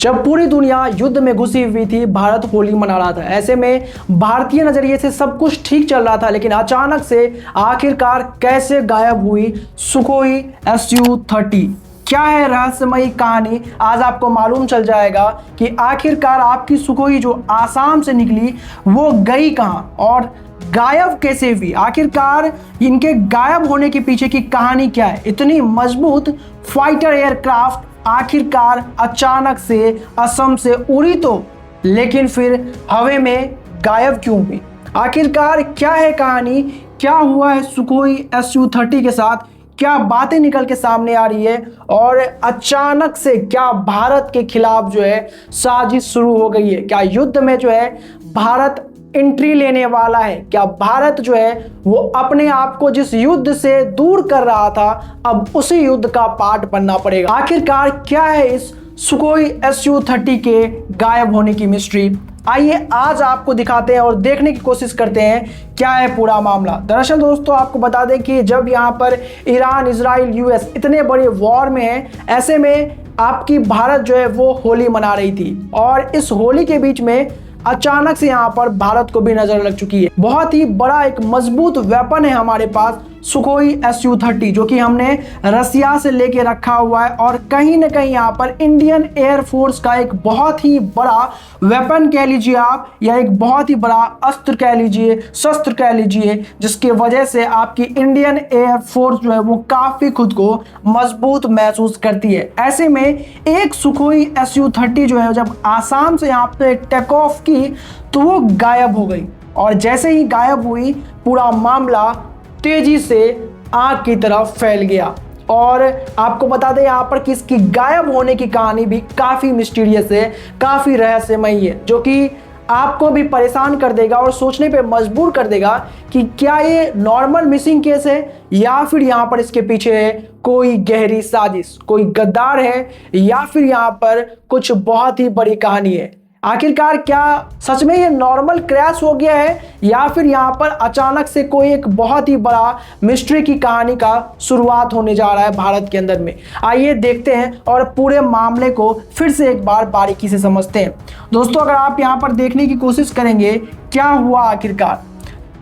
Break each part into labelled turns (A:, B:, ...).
A: जब पूरी दुनिया युद्ध में घुसी हुई थी, भारत होली मना रहा था। ऐसे में भारतीय नजरिए से सब कुछ ठीक चल रहा था, लेकिन अचानक से आखिरकार कैसे गायब हुई सुखोई Su-30। क्या है रहस्यमयी कहानी, आज आपको मालूम चल जाएगा कि आखिरकार आपकी सुखोई जो आसाम से निकली वो गई कहां और गायब कैसे हुई। आखिरकार इनके गायब होने के पीछे की कहानी क्या है। इतनी मजबूत फाइटर एयरक्राफ्ट आखिरकार अचानक से असम से उड़ी तो, लेकिन फिर हवा में गायब क्यों हुई। आखिरकार क्या है कहानी, क्या हुआ है सुखोई Su-30 के साथ, क्या बातें निकल के सामने आ रही है और अचानक से क्या भारत के खिलाफ जो है साजिश शुरू हो गई है। क्या युद्ध में जो है भारत एंट्री लेने वाला है। क्या भारत जो है वो अपने आप को जिस युद्ध से दूर कर रहा था अब उसी युद्ध का पार्ट बनना पड़ेगा। आखिरकार क्या है इस सुखोई Su-30 के गायब होने की मिस्ट्री, आइए आज आपको दिखाते हैं और देखने की कोशिश करते हैं क्या है पूरा मामला। दरअसल दोस्तों आपको बता दें कि जब यहाँ पर ईरान, इजराइल, यूएस इतने बड़े वॉर में है, ऐसे में आपकी भारत जो है वो होली मना रही थी और इस होली के बीच में अचानक से यहाँ पर भारत को भी नजर लग चुकी है। बहुत ही बड़ा एक मजबूत वेपन है हमारे पास सुखोई Su-30, जो कि हमने रसिया से लेके रखा हुआ है और कहीं ना कहीं यहाँ पर इंडियन एयरफोर्स का एक बहुत ही बड़ा वेपन कह लीजिए आप, या एक बहुत ही बड़ा अस्त्र कह लीजिए, शस्त्र कह लीजिए, जिसकी वजह से आपकी इंडियन एयरफोर्स जो है वो काफी खुद को मजबूत महसूस करती है। ऐसे में एक सुखोई Su-30 जो है जब आसाम से यहाँ पे टेक ऑफ की तो वो गायब हो गई और जैसे ही गायब हुई पूरा मामला तेजी से आग की तरफ फैल गया। और आपको बता दें यहाँ पर कि इसकी गायब होने की कहानी भी काफ़ी मिस्टीरियस है, काफ़ी रहस्यमयी है, जो कि आपको भी परेशान कर देगा और सोचने पे मजबूर कर देगा कि क्या ये नॉर्मल मिसिंग केस है या फिर यहाँ पर इसके पीछे है कोई गहरी साजिश, कोई गद्दार है या फिर यहाँ पर कुछ बहुत ही बड़ी कहानी है। आखिरकार क्या सच में ये नॉर्मल क्रैश हो गया है या फिर यहाँ पर अचानक से कोई एक बहुत ही बड़ा मिस्ट्री की कहानी का शुरुआत होने जा रहा है भारत के अंदर में। आइए देखते हैं और पूरे मामले को फिर से एक बार बारीकी से समझते हैं। दोस्तों अगर आप यहाँ पर देखने की कोशिश करेंगे क्या हुआ आखिरकार,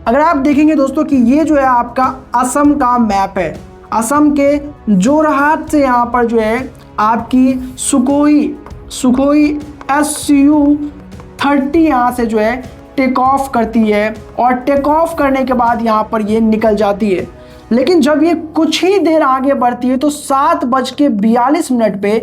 A: अगर आप देखेंगे दोस्तों कि ये जो है आपका असम का मैप है। असम के जोरहाट से यहाँ पर जो है आपकी सुखोई Su-30 यहाँ से जो है टेक ऑफ करती है और टेक ऑफ करने के बाद यहाँ पर ये निकल जाती है। लेकिन जब ये कुछ ही देर आगे बढ़ती है तो 7:42 पे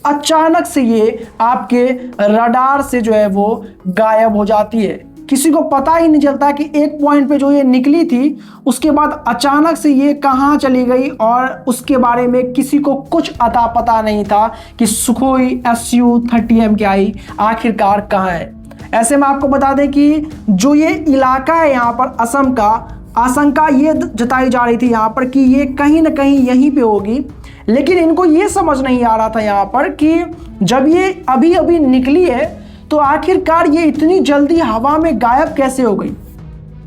A: अचानक से ये आपके रडार से जो है वो गायब हो जाती है। किसी को पता ही नहीं चलता कि एक पॉइंट पे जो ये निकली थी उसके बाद अचानक से ये कहाँ चली गई और उसके बारे में किसी को कुछ अता पता नहीं था कि सुखोई Su-30 क्या ही आखिरकार कहाँ है। ऐसे में आपको बता दें कि जो ये इलाका है यहाँ पर असम का, आशंका ये जताई जा रही थी यहाँ पर कि ये कहीं ना कहीं यहीं पे होगी, लेकिन इनको ये समझ नहीं आ रहा था यहाँ पर कि जब ये अभी अभी निकली है तो आखिरकार ये इतनी जल्दी हवा में गायब कैसे हो गई।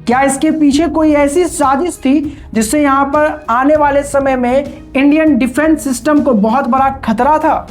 A: क्या इसके पीछे कोई ऐसी साजिश थी जिससे यहाँ पर आने वाले समय में इंडियन डिफेंस सिस्टम को बहुत बड़ा खतरा था।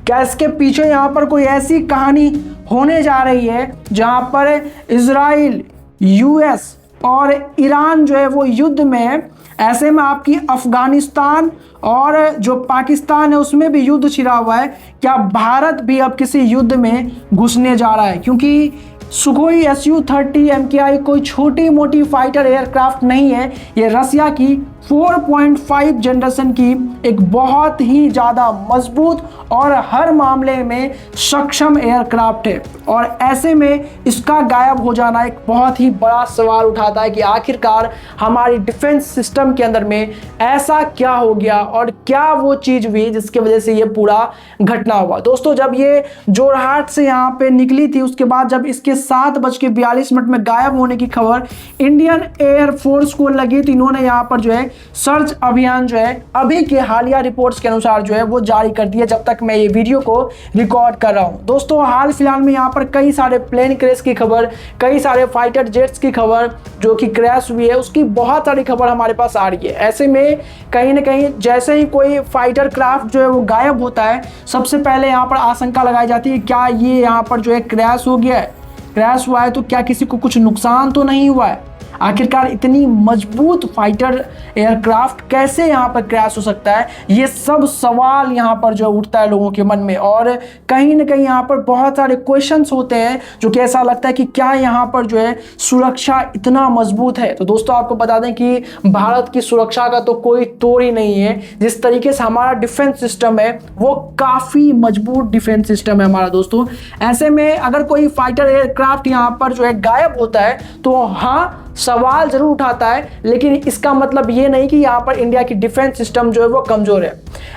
A: क्या इसके पीछे यहाँ पर कोई ऐसी कहानी होने जा रही है जहाँ पर इजराइल, यूएस और ईरान जो है वो युद्ध में है। ऐसे में आपकी अफगानिस्तान और जो पाकिस्तान है उसमें भी युद्ध छिड़ा हुआ है। क्या भारत भी अब किसी युद्ध में घुसने जा रहा है, क्योंकि सुखोई Su-30 MKI कोई छोटी मोटी फाइटर एयरक्राफ्ट नहीं है। ये रसिया की 4.5 जनरेशन की एक बहुत ही ज़्यादा मजबूत और हर मामले में सक्षम एयरक्राफ्ट है और ऐसे में इसका गायब हो जाना एक बहुत ही बड़ा सवाल उठाता है कि आखिरकार हमारी डिफेंस सिस्टम के अंदर में ऐसा क्या हो गया और क्या वो चीज़ हुई जिसकी वजह से ये पूरा घटना हुआ। दोस्तों जब ये जोरहाट से यहाँ पे निकली थी उसके बाद जब इसके 7:42 में गायब होने की खबर इंडियन एयरफोर्स को लगी तो इन्होंने यहाँ पर जो है सर्च अभियान जो है अभी के हालिया रिपोर्ट्स के अनुसार जो है वो जारी कर दिया जब तक मैं ये वीडियो को रिकॉर्ड कर रहा हूँ। दोस्तों हाल फिलहाल में यहाँ पर कई सारे प्लेन क्रैश की खबर, कई सारे फाइटर जेट्स की खबर जो कि क्रैश हुई है उसकी बहुत सारी खबर हमारे पास आ रही है। ऐसे में कहीं ना कहीं जैसे ही कोई फाइटर क्राफ्ट जो है वो गायब होता है, सबसे पहले यहाँ पर आशंका लगाई जाती है क्या ये यहाँ पर जो है क्रैश हो गया है, क्रैश हुआ है तो क्या किसी को कुछ नुकसान तो नहीं हुआ है। आखिरकार इतनी मजबूत फाइटर एयरक्राफ्ट कैसे यहाँ पर क्रैश हो सकता है, ये सब सवाल यहाँ पर जो उठता है लोगों के मन में। और कहीं ना कहीं यहाँ पर बहुत सारे क्वेश्चंस होते हैं जो कि ऐसा लगता है कि क्या यहाँ पर जो है सुरक्षा इतना मजबूत है। तो दोस्तों आपको बता दें कि भारत की सुरक्षा का तो कोई तोड़ ही नहीं है। जिस तरीके से हमारा डिफेंस सिस्टम है वो काफ़ी मजबूत डिफेंस सिस्टम है हमारा। दोस्तों ऐसे में अगर कोई फाइटर एयरक्राफ्ट यहाँ पर जो है गायब होता है तो हाँ सवाल जरूर उठाता है, लेकिन इसका मतलब ये नहीं कि यहाँ पर इंडिया की डिफेंस सिस्टम जो है वो कमजोर है।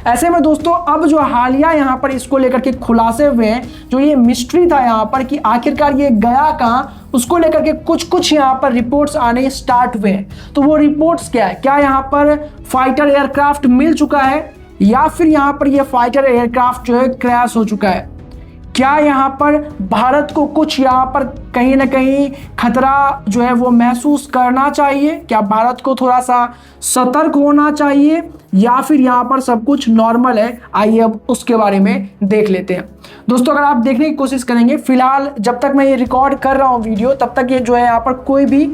A: ऐसे में दोस्तों अब जो हालिया यहाँ पर इसको लेकर के खुलासे हुए हैं, जो ये मिस्ट्री था यहाँ पर कि आखिरकार ये गया कहाँ, उसको लेकर के कुछ यहाँ पर रिपोर्ट्स आने स्टार्ट हुए हैं। तो वो रिपोर्ट्स क्या है, क्या यहाँ पर फाइटर एयरक्राफ्ट मिल चुका है या फिर यहाँ पर ये फाइटर एयरक्राफ्ट जो है क्रैश हो चुका है, क्या यहाँ पर भारत को कुछ यहाँ पर कहीं ना कहीं खतरा जो है वो महसूस करना चाहिए, क्या भारत को थोड़ा सा सतर्क होना चाहिए या फिर यहाँ पर सब कुछ नॉर्मल है। आइए अब उसके बारे में देख लेते हैं। दोस्तों अगर आप देखने की कोशिश करेंगे, फिलहाल जब तक मैं ये रिकॉर्ड कर रहा हूँ वीडियो तब तक ये जो है यहाँ पर कोई भी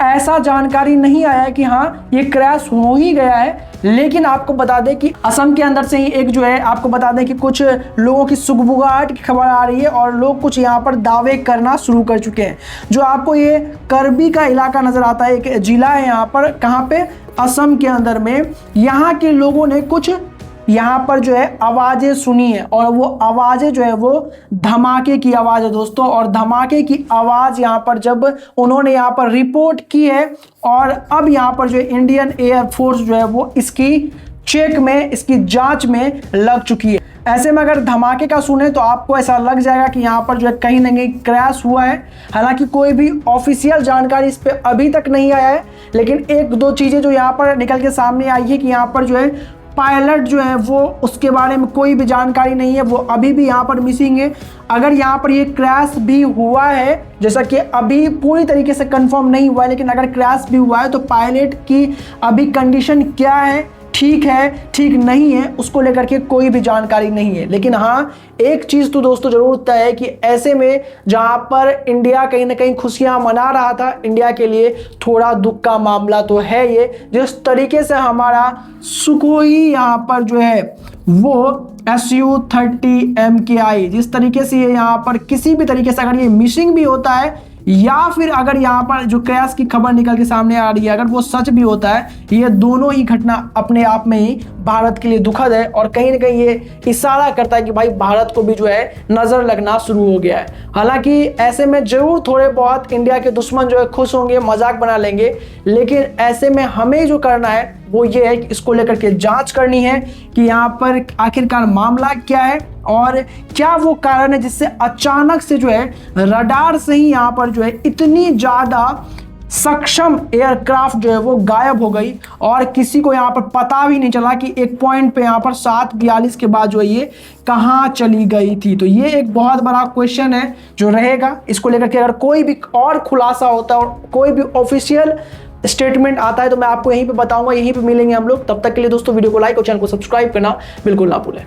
A: ऐसा जानकारी नहीं आया है कि हाँ ये क्रैश हो ही गया है। लेकिन आपको बता दें कि असम के अंदर से ही एक जो है आपको बता दें कि कुछ लोगों की सुगबुगाहट की खबर आ रही है और लोग कुछ यहाँ पर दावे करना शुरू कर चुके हैं। जो आपको ये करबी का इलाका नजर आता है, एक जिला है यहाँ पर, कहाँ पे, असम के अंदर में, यहाँ के लोगों ने कुछ यहाँ पर जो है आवाज़ें सुनी है और वो आवाज़ें जो है वो धमाके की आवाज़ है दोस्तों। और धमाके की आवाज़ यहाँ पर जब उन्होंने यहाँ पर रिपोर्ट की है और अब यहाँ पर जो है इंडियन एयरफोर्स जो है वो इसकी चेक में, इसकी जांच में लग चुकी है। ऐसे में अगर धमाके का सुने तो आपको ऐसा लग जाएगा कि यहाँ पर जो है कहीं ना कहीं क्रैश हुआ है। हालांकि कोई भी ऑफिशियल जानकारी इस पर अभी तक नहीं आया है, लेकिन एक दो चीज़ें जो यहाँ पर निकल के सामने आई है कि यहाँ पर जो है पायलट जो है वो, उसके बारे में कोई भी जानकारी नहीं है, वो अभी भी यहाँ पर मिसिंग है। अगर यहाँ पर ये क्रैश भी हुआ है, जैसा कि अभी पूरी तरीके से कंफर्म नहीं हुआ है, लेकिन अगर क्रैश भी हुआ है तो पायलट की अभी कंडीशन क्या है, ठीक है ठीक नहीं है, उसको लेकर के कोई भी जानकारी नहीं है। लेकिन हाँ एक चीज़ तो दोस्तों जरूर तय है कि ऐसे में जहाँ पर इंडिया कहीं ना कहीं खुशियाँ मना रहा था, इंडिया के लिए थोड़ा दुख का मामला तो है ये। जिस तरीके से हमारा सुखोई यहाँ पर जो है वो Su-30 MKI, जिस तरीके से ये यहाँ पर किसी भी तरीके से अगर ये मिसिंग भी होता है या फिर अगर यहाँ पर जो क्रैश की खबर निकल के सामने आ रही है अगर वो सच भी होता है, ये दोनों ही घटना अपने आप में ही भारत के लिए दुखद है और कहीं ना कहीं ये इशारा करता है कि भाई भारत को भी जो है नज़र लगना शुरू हो गया है। हालांकि ऐसे में जरूर थोड़े बहुत इंडिया के दुश्मन जो है खुश होंगे, मजाक बना लेंगे, लेकिन ऐसे में हमें जो करना है वो ये है कि इसको लेकर के जांच करनी है कि यहाँ पर आखिरकार मामला क्या है और क्या वो कारण है जिससे अचानक से जो है रडार से ही यहाँ पर जो है इतनी ज़्यादा सक्षम एयरक्राफ्ट जो है वो गायब हो गई और किसी को यहाँ पर पता भी नहीं चला कि एक पॉइंट पे यहाँ पर 7:42 के बाद जो है ये कहाँ चली गई थी। तो ये एक बहुत बड़ा क्वेश्चन है जो रहेगा। इसको लेकर के अगर कोई भी और खुलासा होता है और कोई भी ऑफिशियल स्टेटमेंट आता है तो मैं आपको यहीं पे बताऊंगा, यहीं पे मिलेंगे हम लोग। तब तक के लिए दोस्तों वीडियो को लाइक और चैनल को सब्सक्राइब करना बिल्कुल ना भूलें।